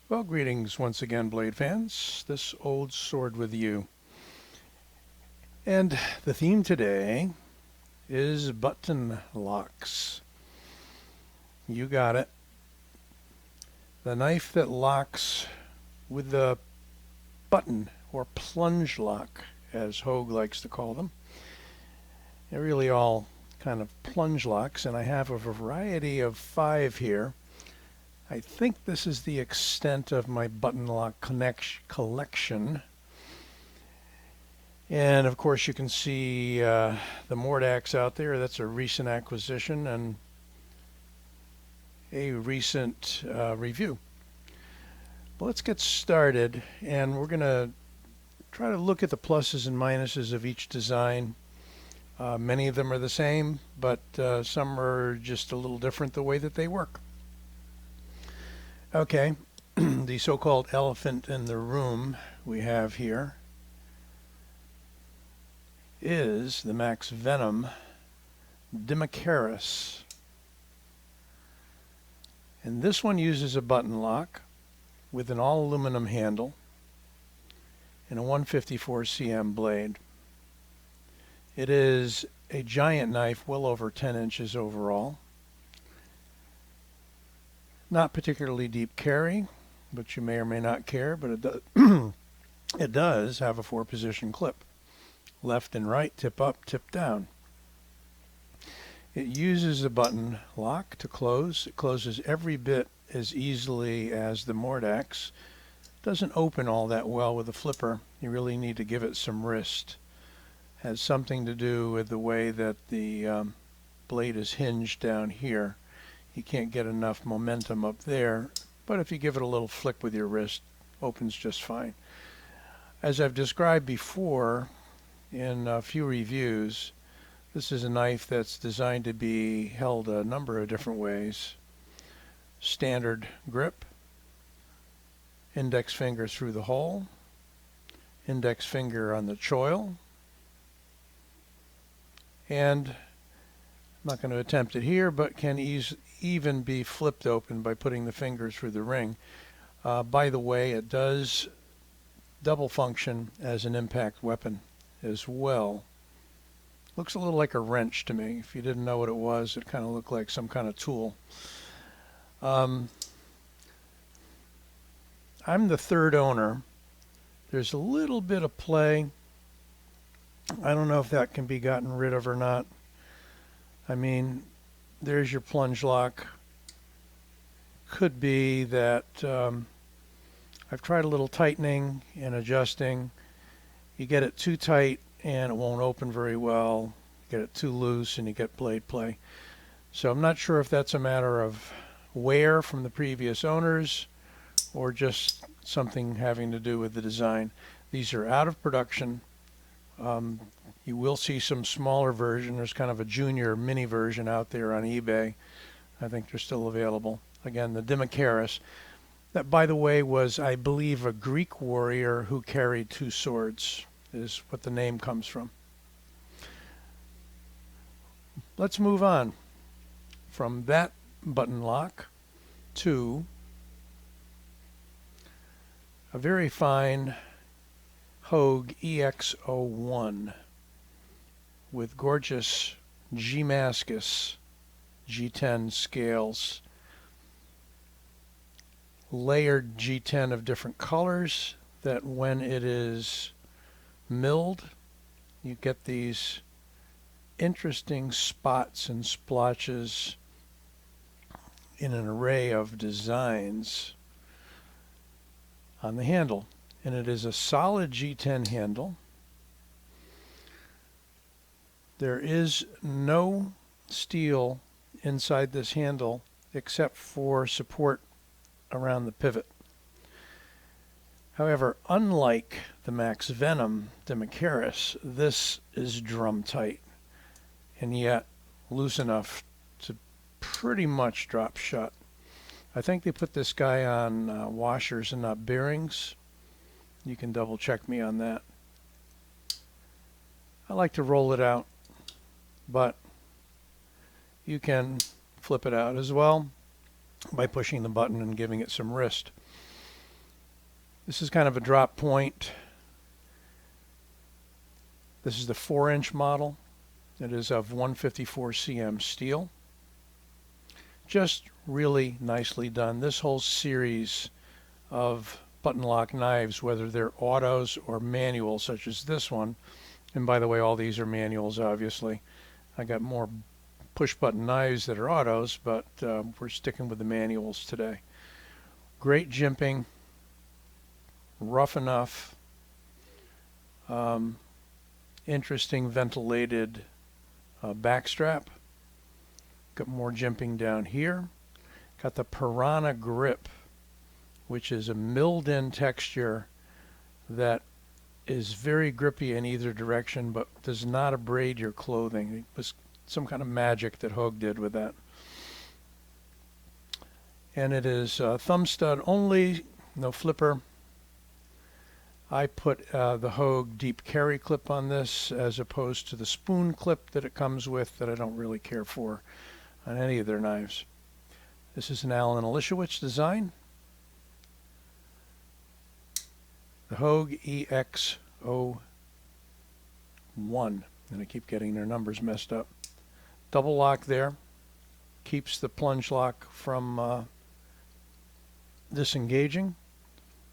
Well, greetings once again, Blade fans. This old sword with you. And the theme today is button locks. You got it. The knife that locks with the button, or plunge lock, as Hogue likes to call them. They're really all kind of plunge locks, and I have a variety of 5 here. I think this is the extent of my button lock collection. And of course you can see the Mordax out there. That's a recent acquisition and a recent review. Well, let's get started, and we're going to try to look at the pluses and minuses of each design. Many of them are the same, but some are just a little different the way that they work. Okay, the so-called elephant in the room we have here is the Max Venom Dimitris. And this one uses a button lock with an all aluminum handle and a 154 cm blade. It is a giant knife, well over 10 inches overall. Not particularly deep carry, but you may or may not care, but it does have a 4-position clip. Left and right, tip up, tip down. It uses a button lock to close. It closes every bit as easily as the Mordax. Doesn't open all that well with a flipper. You really need to give it some wrist. Has something to do with the way that the blade is hinged down here. You can't get enough momentum up there, but if you give it a little flick with your wrist, opens just fine. As I've described before in a few reviews, this is a knife that's designed to be held a number of different ways. Standard grip, index finger through the hole, index finger on the choil, and I'm not going to attempt it here, but can even be flipped open by putting the fingers through the ring. By the way, it does double function as an impact weapon as well. Looks a little like a wrench to me. If you didn't know what it was, it kind of looked like some kind of tool. I'm the third owner. There's a little bit of play. I don't know if that can be gotten rid of or not. I mean, there's your plunge lock. Could be that I've tried a little tightening and adjusting. You get it too tight and it won't open very well. You get it too loose and you get blade play. So I'm not sure if that's a matter of wear from the previous owners or just something having to do with the design. These are out of production. You will see some smaller version. There's kind of a junior mini version out there on eBay. I think they're still available. Again, the Dimitris. That, by the way, was, I believe, a Greek warrior who carried 2 swords, is what the name comes from. Let's move on from that button lock to a very fine Hogue EX01 with gorgeous G-Mascus G10 scales. Layered G10 of different colors that when it is milled, you get these interesting spots and splotches in an array of designs on the handle. And it is a solid G10 handle. There is no steel inside this handle except for support around the pivot. However, unlike the Max Venom Dimitris, this is drum tight and yet loose enough to pretty much drop shut. I think they put this guy on washers and not bearings. You can double check me on that. I like to roll it out, but you can flip it out as well by pushing the button and giving it some wrist. This is kind of a drop point. This is the 4-inch model. It is of 154 cm steel. Just really nicely done. This whole series of button lock knives, whether they're autos or manual, such as this one, and by the way, all these are manuals, obviously. I got more push button knives that are autos, but we're sticking with the manuals today. Great jimping, rough enough, interesting ventilated backstrap. Got more jimping down here. Got the Piranha grip, which is a milled in texture that is very grippy in either direction, but does not abrade your clothing. It was some kind of magic that Hogue did with that. And it is thumb stud only, no flipper. I put the Hogue deep carry clip on this as opposed to the spoon clip that it comes with that I don't really care for on any of their knives. This is an Allen & Elishewicz design. The Hogue EXO1, and I keep getting their numbers messed up. Double lock there, keeps the plunge lock from disengaging.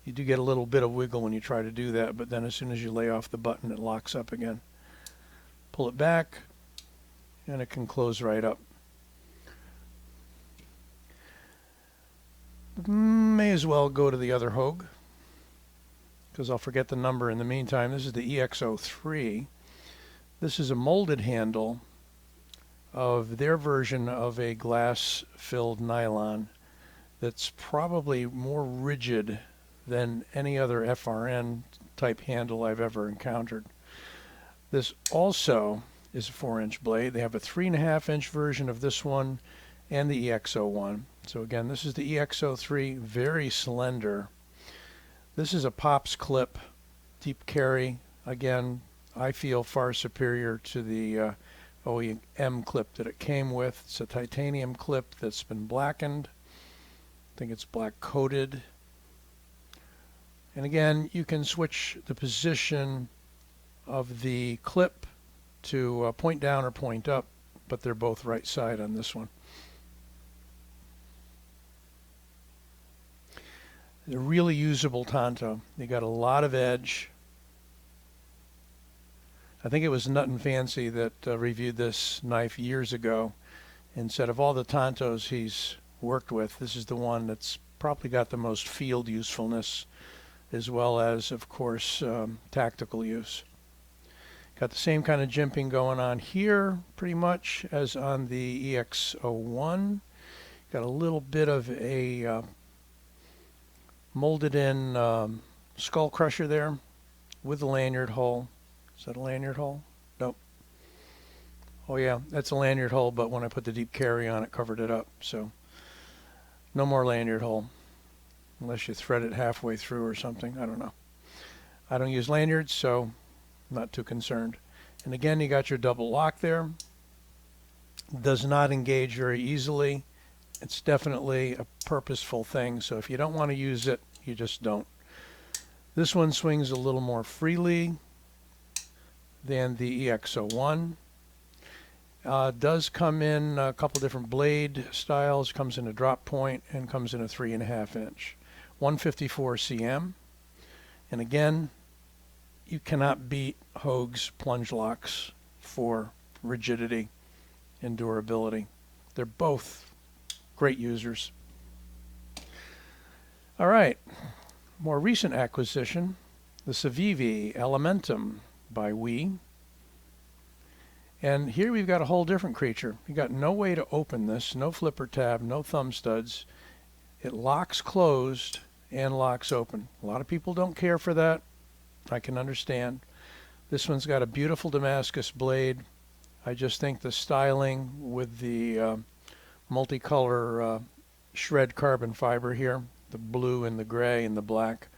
You do get a little bit of wiggle when you try to do that, but then as soon as you lay off the button, it locks up again. Pull it back, and it can close right up. May as well go to the other Hogue, because I'll forget the number in the meantime. This is the EXO3. This is a molded handle of their version of a glass-filled nylon that's probably more rigid than any other FRN type handle I've ever encountered. This also is a 4-inch blade. They have a 3.5-inch version of this one and the EXO1. So again, this is the EXO3, very slender. This is a Pops clip, deep carry. Again, I feel far superior to the OEM clip that it came with. It's a titanium clip that's been blackened. I think it's black coated. And again, you can switch the position of the clip to point down or point up, but they're both right side on this one. They're really usable Tonto. They got a lot of edge. I think it was Nut and Fancy that reviewed this knife years ago and said of all the Tontos he's worked with, this is the one that's probably got the most field usefulness, as well as, of course, tactical use. Got the same kind of jimping going on here, pretty much, as on the EXO1. Got a little bit of a molded in skull crusher there with a lanyard hole. Is that a lanyard hole? Nope. Oh yeah, that's a lanyard hole, but when I put the deep carry on, it covered it up. So no more lanyard hole, unless you thread it halfway through or something. I don't know. I don't use lanyards, so I'm not too concerned. And again, you got your double lock there. Does not engage very easily. It's definitely a purposeful thing, so if you don't want to use it, you just don't. This one swings a little more freely than the EXO1. Does come in a couple different blade styles. Comes in a drop point and comes in a 3.5-inch. 154 cm. And again, you cannot beat Hogue's plunge locks for rigidity and durability. They're both great users. All right, more recent acquisition, the Civivi Elementum by We. And here we've got a whole different creature. You got no way to open this, no flipper tab, no thumb studs. It locks closed and locks open. A lot of people don't care for that. I can understand. This one's got a beautiful Damascus blade. I just think the styling with the multicolor shred carbon fiber here, the blue and the gray and the black,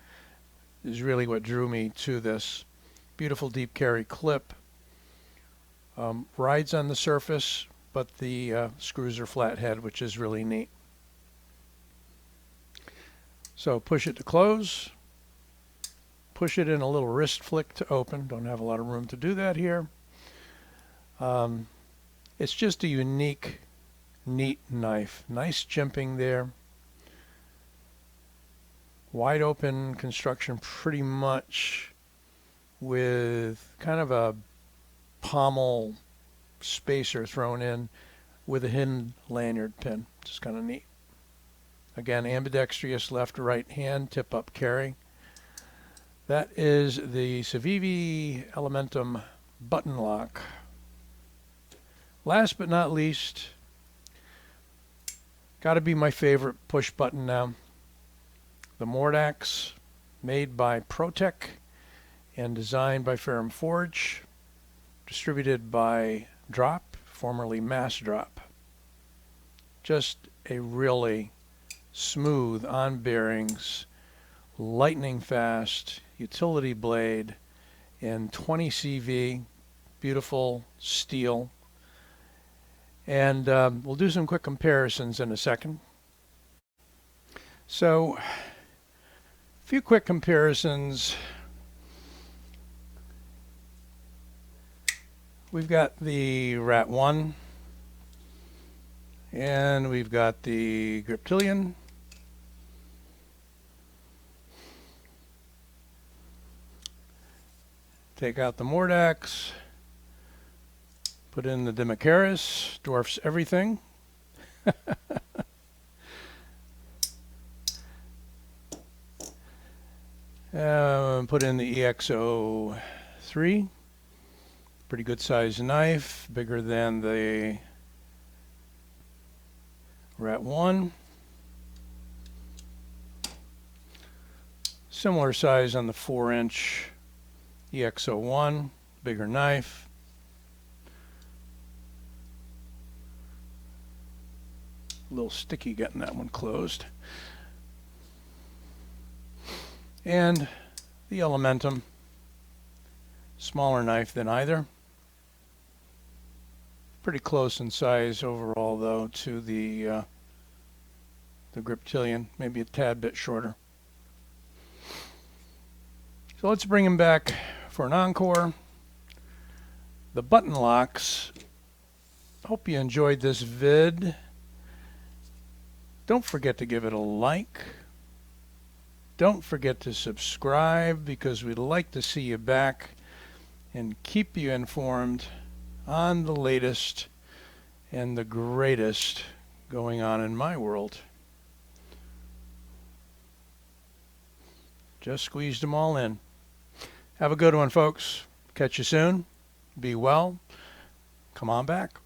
is really what drew me to this. Beautiful deep carry clip. Rides on the surface, but the screws are flathead, which is really neat. So push it to close, push it in a little wrist flick to open. Don't have a lot of room to do that here. It's just a unique, neat knife. Nice jimping there. Wide open construction pretty much with kind of a pommel spacer thrown in with a hidden lanyard pin. Just kind of neat. Again, ambidextrous left to right hand, tip up carry. That is the Civivi Elementum button lock. Last but not least, got to be my favorite push button now. The Mordax, made by Protech and designed by Ferrum Forge, distributed by Drop, formerly Mass Drop. Just a really smooth on bearings, lightning fast utility blade in 20 CV, beautiful steel. And we'll do some quick comparisons in a second. So, a few quick comparisons. We've got the Rat 1, and we've got the Griptilian. Take out the Mordax, put in the Dimitris, dwarfs everything. Put in the EXO3, pretty good size knife, bigger than the Rat 1. Similar size on the 4-inch EXO1, bigger knife. A little sticky getting that one closed. And the Elementum, smaller knife than either. Pretty close in size overall though to the Griptilian, maybe a tad bit shorter. So let's bring him back for an encore. The button locks. Hope you enjoyed this vid. Don't forget to give it a like. Don't forget to subscribe because we'd like to see you back and keep you informed on the latest and the greatest going on in my world. Just squeezed them all in. Have a good one, folks. Catch you soon. Be well. Come on back.